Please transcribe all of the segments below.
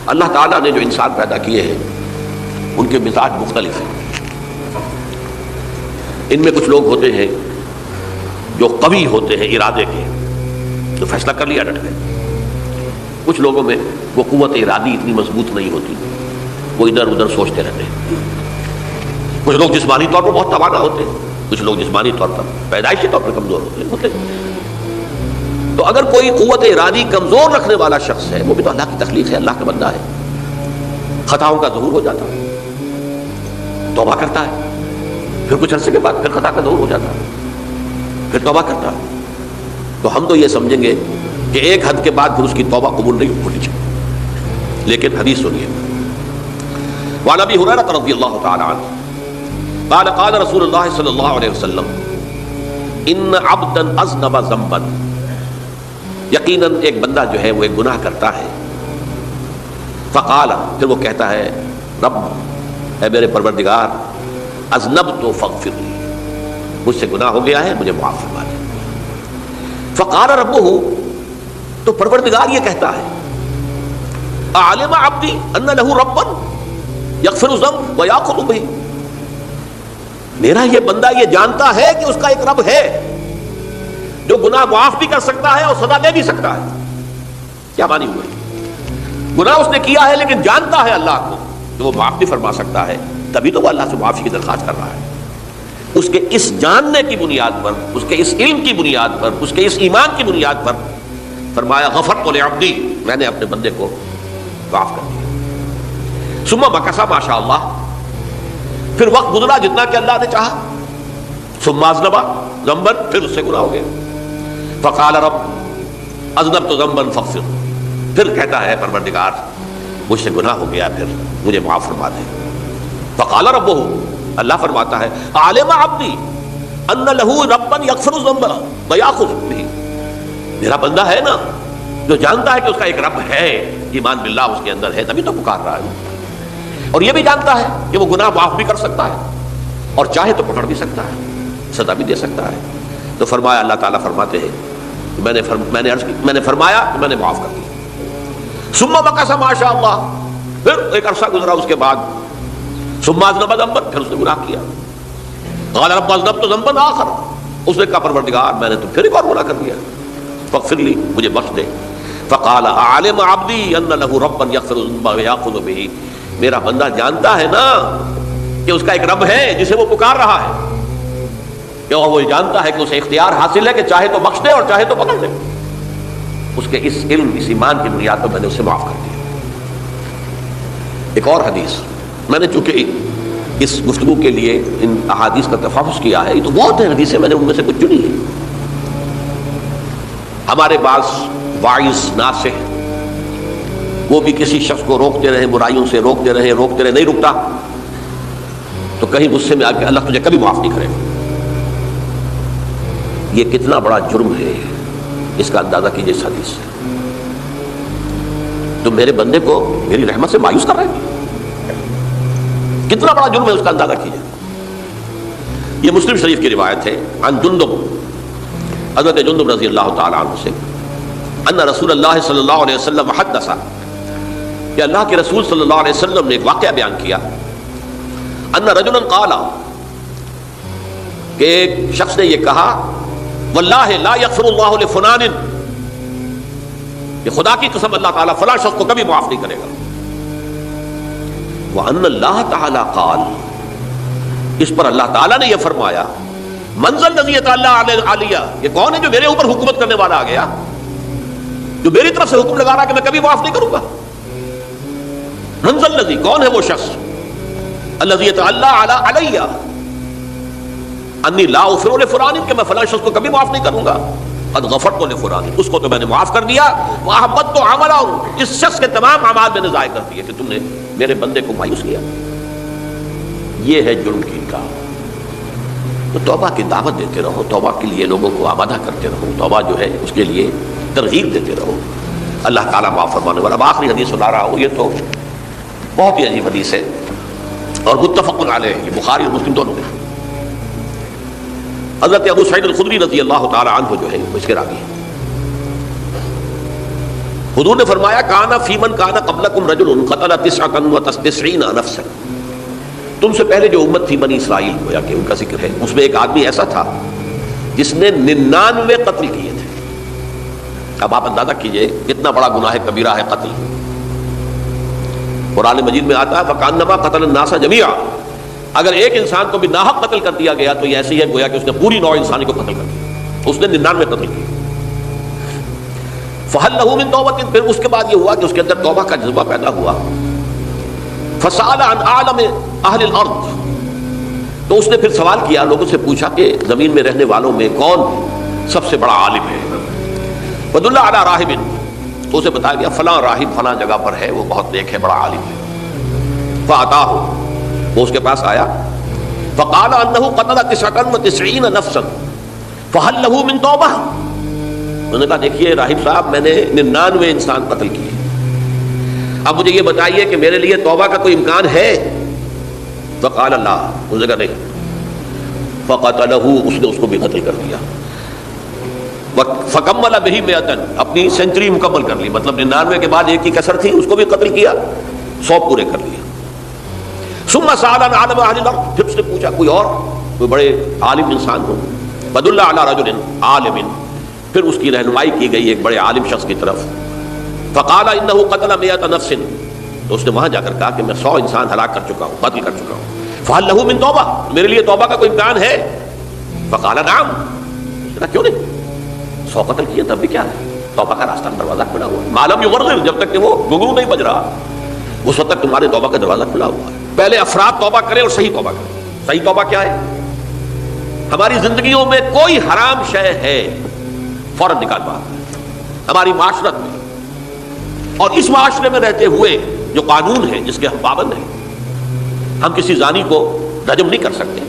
اللہ تعالیٰ نے جو انسان پیدا کیے ہیں ان کے مزاج مختلف ہیں. ان میں کچھ لوگ ہوتے ہیں جو قوی ہوتے ہیں ارادے کے، جو فیصلہ کر لیا ڈٹ گئے. کچھ لوگوں میں وہ قوت ارادی اتنی مضبوط نہیں ہوتی، وہ ادھر ادھر سوچتے رہتے ہیں. کچھ لوگ جسمانی طور پر بہت توانا ہوتے ہیں، کچھ لوگ جسمانی طور پر پیدائشی طور پر کمزور ہوتے ہیں. تو اگر کوئی قوت ارادی کمزور رکھنے والا شخص ہے، وہ بھی تو اللہ کی تخلیق ہے، اللہ کا بندہ ہے، خطاؤں کا ظہور ہو جاتا ہے، توبہ کرتا ہے، پھر کچھ عرصے کے بعد پھر خطا کا ظہور ہو جاتا ہے، پھر توبہ کرتا ہے. تو ہم تو یہ سمجھیں گے کہ ایک حد کے بعد پھر اس کی توبہ قبول نہیں ہونی چاہیے. لیکن حدیث سنیے. وعن ابی ہریرہ رضی اللہ تعالی عنہ قال قال رسول اللہ صلی اللہ علیہ وسلم ان عبدا اذنب ذنبا، یقیناً ایک بندہ جو ہے وہ ایک گناہ کرتا ہے. فقال، پھر وہ کہتا ہے رب، اے میرے پروردگار، اذنبت فاغفر لی، مجھ سے گناہ ہو گیا ہے، مجھے معاف فرما دے. فقال ربہ، تو پروردگار یہ کہتا ہے اعلم عبدی ان لہ ربا یغفر الذنب ویأخذ بہ، میرا یہ بندہ یہ جانتا ہے کہ اس کا ایک رب ہے جو گناہ معاف بھی کر سکتا ہے اور سزا دے بھی سکتا ہے. کیا معنی ہوئے؟ گناہ اس نے کیا ہے لیکن جانتا ہے اللہ کو کہ وہ معاف بھی فرما سکتا ہے، تبھی تو وہ اللہ سے معافی کی درخواست کر رہا ہے. اس کے اس جاننے کی بنیاد پر، اس کے اس علم کی بنیاد پر، اس کے اس ایمان کی بنیاد پر فرمایا غفرت لعبدی، میں نے اپنے بندے کو معاف کر دیا. ثم مکث ما شاء اللہ، پھر وقت گزرا جتنا کہ اللہ نے چاہا. ثم اذنب ذنبا، پھر اس سے گناہ ہو گیا. فقال رب اذنبت ذنبا فاغفر، پھر کہتا ہے پروردگار مجھ سے گناہ ہو گیا، پھر مجھے معاف فرما دے. فقال ربہ، اللہ فرماتا ہے عالم عبدی ان لہ ربا یغفر الذنب ویأخذ بہ، میرا بندہ ہے نا جو جانتا ہے کہ اس کا ایک رب ہے، ایمان باللہ اس کے اندر ہے، تبھی تو پکار رہا ہے. اور یہ بھی جانتا ہے کہ وہ گناہ معاف بھی کر سکتا ہے اور چاہے تو پکڑ بھی سکتا ہے، سزا بھی دے سکتا ہے. تو فرمایا، اللہ تعالیٰ فرماتے ہیں میں نے فرمایا کہ میں نے معاف کر دیا. ثم مکث ما شاء اللہ، پھر ایک عرصہ گزرا اس کے بعد. ثم اذنب ذنبا، پھر اس نے گناہ کیا. قال رب اذنبت ذنبا آخر، اس نے کہا پروردگار میں نے تو پھر ایک اور گناہ کر دیا، فاغفر لی، مجھے بخش دے. فقال اعلم عبدی ان لہ ربا یغفر الذنب ویأخذ بہ، میرا بندہ جانتا ہے نا کہ اس کا ایک رب ہے جسے وہ پکار رہا ہے، کہ وہ جانتا ہے کہ اسے اختیار حاصل ہے کہ چاہے تو بخش دے اور چاہے تو پکڑ دے. اس کے اس علم، اس ایمان کی بنیاد پر میں نے اسے معاف کر دیا. ایک اور حدیث، میں نے چونکہ اس گفتگو کے لیے ان احادیث کا تفحص کیا ہے، یہ تو بہت ہیں حدیثیں، میں نے ان میں سے کچھ چنی ہے. ہمارے بعض واعظ ناصح وہ بھی کسی شخص کو روکتے رہے، برائیوں سے روکتے رہے، نہیں رکتا تو کہیں غصے میں آ کے اللہ تجھے کبھی معاف نہیں کرے گا. یہ کتنا بڑا جرم ہے، اس کا اندازہ کیجیے اس حدیث سے. تو میرے بندے کو میری رحمت سے مایوس کر رہے ہیں، کتنا بڑا جرم ہے اس کا اندازہ کیجیے. یہ مسلم شریف کی روایت ہے عن جندب، حضرت جندب رضی اللہ تعالی عنہ سے، ان رسول اللہ صلی اللہ علیہ وسلم حدث، کہ اللہ کے رسول صلی اللہ علیہ وسلم نے ایک واقعہ بیان کیا. ان رجلا قال، کہ ایک شخص نے یہ کہا واللہ لا یغفر اللہ لفلان، کہ خدا کی قسم اللہ تعالیٰ فلاں شخص کو کبھی معاف نہیں کرے گا. وان اللہ تعالیٰ قال، اس پر اللہ تعالیٰ نے یہ فرمایا من ذا الذی یتعالی علیہ، یہ کون ہے جو میرے اوپر حکومت کرنے والا آ گیا، جو میری طرف سے حکم لگا رہا کہ میں کبھی معاف نہیں کروں گا. من ذا الذی، کون ہے وہ شخص، الذی یتعالی علیہ انی لا اغفر لفلان، کہ میں فلاں شخص کو کبھی معاف نہیں کروں گا. قد غفرت لفلان، اس کو تو میں نے معاف کر دیا. واحبطت عملہ، اس شخص کے تمام اعمال میں نے ضائع کر دیے کہ تم نے میرے بندے کو مایوس کیا. یہ ہے جرم کی انکار. تو توبہ کی دعوت دیتے رہو، توبہ کے لیے لوگوں کو آمادہ کرتے رہو، توبہ جو ہے اس کے لیے ترغیب دیتے رہو. اللہ تعالیٰ معاف فرمانے والا. اب آخری حدیث سنا رہا ہوں، یہ تو بہت ہی عجیب حدیث ہے اور متفق علیہ، یہ بخاری اور مسلم دونوں میں. حضرت ابو سعید الخدری رضی اللہ تعالی عنہ جو ہے وہ اس کے راوی ہیں. حضور نے فرمایا کانا فی من کانا قبلکم رجل قتل 99 نفسا، تم سے پہلے جو امت تھی بنی اسرائیل، گویا کہ ان کا ذکر ہے، اس میں ایک آدمی ایسا تھا جس نے 99 قتل کیے تھے۔ اب آپ اندازہ کیجئے کتنا بڑا گناہ کبیرہ ہے قتل۔ قرآن مجید میں آتا ہے فَكَأَنَّمَا قَتَلَ النَّاسَ جَمِيعًا، اگر ایک انسان کو بھی ناحق قتل کر دیا گیا تو یہ ایسے ہی ہے گویا کہ اس نے پوری نوع انسانی کو قتل کر دیا، اس نے 99 قتل کیے۔ فَهَلْ لَهُ مِن تَوْبَةٍ، پھر اس کے بعد یہ ہوا کہ اس کے اندر توبہ کا جذبہ پیدا ہوا۔ فَسَأَلَ عَنْ أَعْلَمِ أَهْلِ الْأَرْضِ، تو اس نے پھر سوال کیا، لوگوں سے پوچھا کہ زمین میں رہنے والوں میں کون سب سے بڑا عالم ہے۔ وَدُلَّ عَلَى رَاهِبٍ، تو اسے بتایا گیا فلاں راہب فلاں جگہ پر ہے، وہ بہت نیک ہے، بڑا عالم ہے۔ فَأَتَاهُ، وہ اس کے پاس آیا، فَقَالَ أَنَّهُ قَتَلَ 99 نَفْسًا فَهَلْ لَهُ مِن تَوْبَةٍ، انہوں نے کہا دیکھیے راہب صاحب میں نے 99 انسان قتل کیے، اب مجھے یہ بتائیے کہ میرے لیے توبہ کا کوئی امکان ہے؟ فقال لا، اس نے کہا نہیں۔ فقتلہ، اس نے اس کو بھی قتل کر دیا۔ فکمل بہ 100، اپنی سینچری مکمل کر لی، مطلب 99 کے بعد ایک کی کسر تھی، اس کو بھی قتل کیا، 100 پورے کر لیا۔ ثم سأل عن عالم اہل الارض، پھر اس نے پوچھا کوئی اور کوئی بڑے عالم انسان ہو۔ فدل علی رجل عالم، پھر اس کی رہنمائی کی گئی ایک بڑے عالم شخص کی طرف۔ فقال انہ قتل 100 نفس، تو اس نے وہاں جا کر کہا کہ میں 100 انسان ہلاک کر چکا ہوں، قتل کر چکا ہوں۔ فہل لہ من توبہ، میرے لیے توبہ کا کوئی امکان ہے؟ فقال نعم، اس نے کہا کیوں نہیں، 100 قتل کیے تب بھی کیا ہے، توبہ کا راستہ دروازہ کھلا ہوا ہے، معلوم یغرغر، جب تک کہ وہ گھنگرو نہیں بج رہا اس وقت تک تمہارے توبہ کا دروازہ کھلا ہوا ہے۔ پہلے افراد توبہ کریں اور صحیح توبہ کریں۔ صحیح توبہ کیا ہے؟ ہماری زندگیوں میں کوئی حرام شے ہے فوراً نکال باہر، ہماری معاشرت میں اور اس معاشرے میں رہتے ہوئے جو قانون ہے جس کے ہم پابند ہیں، ہم کسی زانی کو رجم نہیں کر سکتے،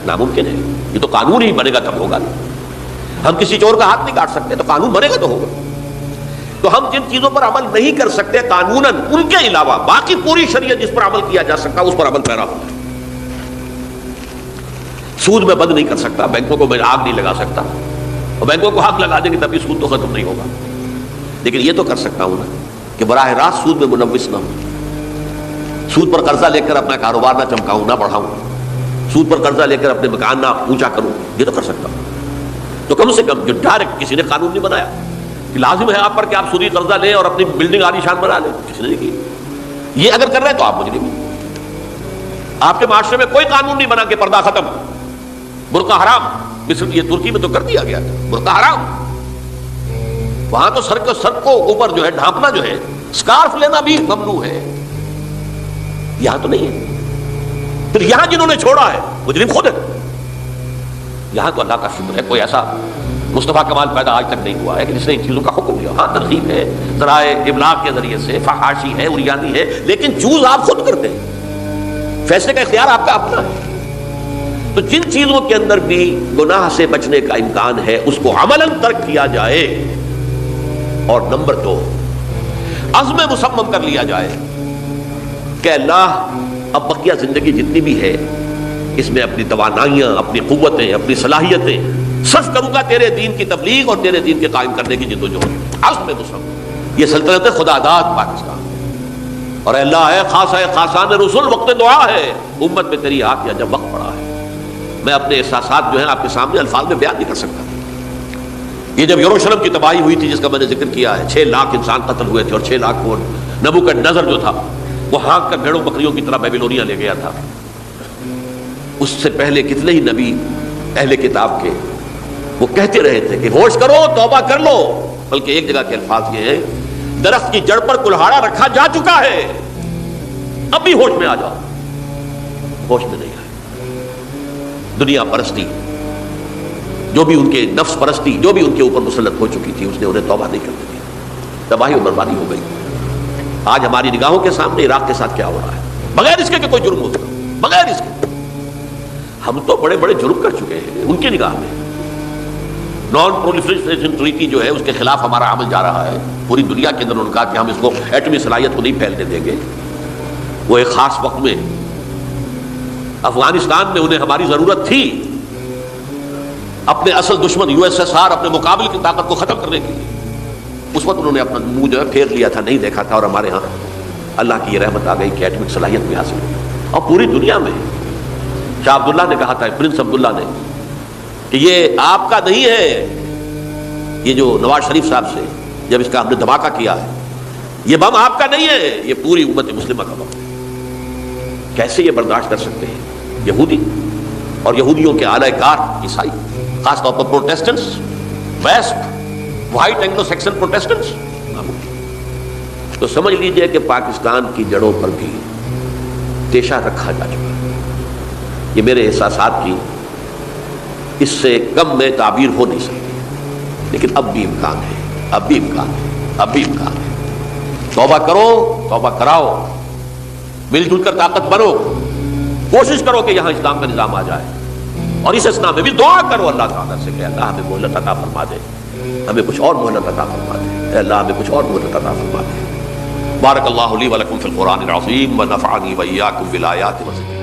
ناممکن ہے، یہ تو قانون ہی بنے گا تب ہوگا۔ ہم کسی چور کا ہاتھ نہیں کاٹ سکتے، تو قانون بنے گا تو ہوگا۔ تو ہم جن چیزوں پر عمل نہیں کر سکتے قانوناً، ان کے علاوہ باقی پوری شریعت جس پر عمل کیا جا سکتا اس پر عمل پیرا ہوتا ہے۔ سود میں بند نہیں کر سکتا، بینکوں کو میں آگ نہیں لگا سکتا، اور بینکوں کو آگ لگا دیں گے تب بھی سود تو ختم نہیں ہوگا، لیکن یہ تو کر سکتا ہوں نا کہ براہ راست سود میں ملوث نہ ہوں، سود پر قرضہ لے کر اپنا کاروبار نہ چمکاؤں، نہ بڑھاؤں، سود پر قرضہ لے کر اپنے مکان نہ اونچا کروں، یہ تو کر سکتا ہوں۔ تو کم سے کم جو ڈائریکٹ کسی نے قانون نہیں بنایا کہ لازم ہے آپ پر کہ آپ سودی قرضہ لیں اور اپنی بلڈنگ عالی شان بنا لیں، کسی نے نہیں کی۔ یہ اگر کر رہے ہیں تو آپ مجرم ہیں۔ آپ کے معاشرے میں کوئی قانون نہیں بنا کہ پردہ ختم، برقع حرام، مصر یہ ترکی میں تو کر دیا گیا تھا، برقع حرام، وہاں تو سر کو اوپر جو ہے ڈھانپنا جو ہے، سکارف لینا بھی ممنوع ہے، یہاں تو نہیں ہے۔ پھر یہاں جنہوں نے چھوڑا ہے مجرم خود ہے۔ یہاں تو اللہ کا شکر ہے کوئی ایسا مصطفیٰ کمال پیدا آج تک نہیں ہوا ہے کہ جس نے ان چیزوں کا حکم دیا۔ ہاں ترغیب ہے، ذرائع ابلاغ کے ذریعے سے، فحاشی ہے، عریانی ہے، لیکن چوز آپ خود کرتے ہیں، فیصلے کا اختیار آپ کا اپنا ہے۔ تو جن چیزوں کے اندر بھی گناہ سے بچنے کا امکان ہے اس کو عملاً ترک کیا جائے، اور نمبر 2 عزم مصمم کر لیا جائے کہ اللہ اب بقیہ زندگی جتنی بھی ہے اس میں اپنی توانائیاں، اپنی قوتیں، اپنی صلاحیتیں صرف کروں گا تیرے دین کی تبلیغ اور تیرے دین کے قائم کرنے کی جدوجہد۔ عزم مصمم، یہ سلطنت خدا داد پاکستان، اور اللہ ہے خاص ہے خاصان رسول، وقت دعا ہے، امت میں تیری آ کیا جب وقت پڑا ہے۔ میں اپنے احساسات جو ہیں آپ کے سامنے الفاظ میں بیان نہیں کر سکتا۔ یہ جب یروشلم کی تباہی ہوئی تھی جس کا میں نے ذکر کیا ہے، 6 لاکھ انسان قتل ہوئے تھے، اور 6 لاکھ کو نبوکدنضر جو تھا وہ ہانک کر بھیڑوں بکریوں کی طرح بیبیلونیا لے گیا تھا۔ اس سے پہلے کتنے ہی نبی اہل کتاب کے وہ کہتے رہے تھے کہ ہوش کرو، توبہ کر لو، بلکہ ایک جگہ کے الفاظ یہ ہیں درخت کی جڑ پر کلہاڑا رکھا جا چکا ہے، اب بھی ہوش میں آ جاؤ، ہوش میں نہیں آئے۔ دنیا پرستی جو بھی ان کے نفس پرستی جو بھی ان کے اوپر مسلط ہو چکی تھی، اس نے انہیں توبہ نہیں کرنے دیا، تباہی و بربادی ہو گئی۔ آج ہماری نگاہوں کے سامنے عراق کے ساتھ کیا ہو رہا ہے، بغیر اس کے کہ کوئی جرم ہو سکتا، بغیر اس کے ہم تو بڑے بڑے جرم کر چکے ہیں ان کی نگاہ میں۔ نان پرولیفریشن ٹریٹی جو ہے اس کے خلاف ہمارا عمل جا رہا ہے پوری دنیا کے اندر، ان کا کہ ہم اس کو ایٹمی صلاحیت کو نہیں پھیلنے دیں گے۔ وہ ایک خاص وقت میں افغانستان میں انہیں ہماری ضرورت تھی اپنے اصل دشمن USSR اپنے مقابل کی طاقت کو ختم کرنے کے لیے، اس وقت انہوں نے اپنا منہ جو ہے پھیر لیا تھا، نہیں دیکھا تھا، اور ہمارے ہاں اللہ کی یہ رحمت آ گئی کہ ایٹمک صلاحیت بھی حاصل ہوئی، اور پوری دنیا میں شاہ عبداللہ نے کہا تھا، پرنس عبداللہ نے، کہ یہ آپ کا نہیں ہے، یہ جو نواز شریف صاحب سے جب اس کا ہم نے دھماکہ کیا ہے، یہ بم آپ کا نہیں ہے، یہ پوری امت مسلمہ کا بم ہے۔ کیسے یہ برداشت کر سکتے ہیں یہودی اور یہودیوں کے اعلی کار عیسائی، خاص طور پر Protestants, west white Anglo Saxon Protestants? تو سمجھ لیجئے کہ پاکستان کی جڑوں پر بھی تیشہ رکھا جا چکا ہے۔ یہ میرے احساسات کی اس سے کم میں تعبیر ہو نہیں سکتی، لیکن اب بھی امکان ہے، اب بھی امکان ہے، اب بھی امکان ہے۔ توبہ کرو، توبہ کراؤ، مل جل کر طاقت بنو، کوشش کرو کہ یہاں اسلام کا نظام آ جائے، اور اس اسنا میں بھی دعا کرو اللہ تعالیٰ سے کہ اللہ ہمیں مہلت عطا فرما دے، ہمیں کچھ اور مہلت عطا فرما دے، اے اللہ ہمیں کچھ اور مہلت عطا فرما دے۔ بارک اللہ لی ولکم فی القرآن العظیم ونفعنی وإیاکم بالآیات والذکر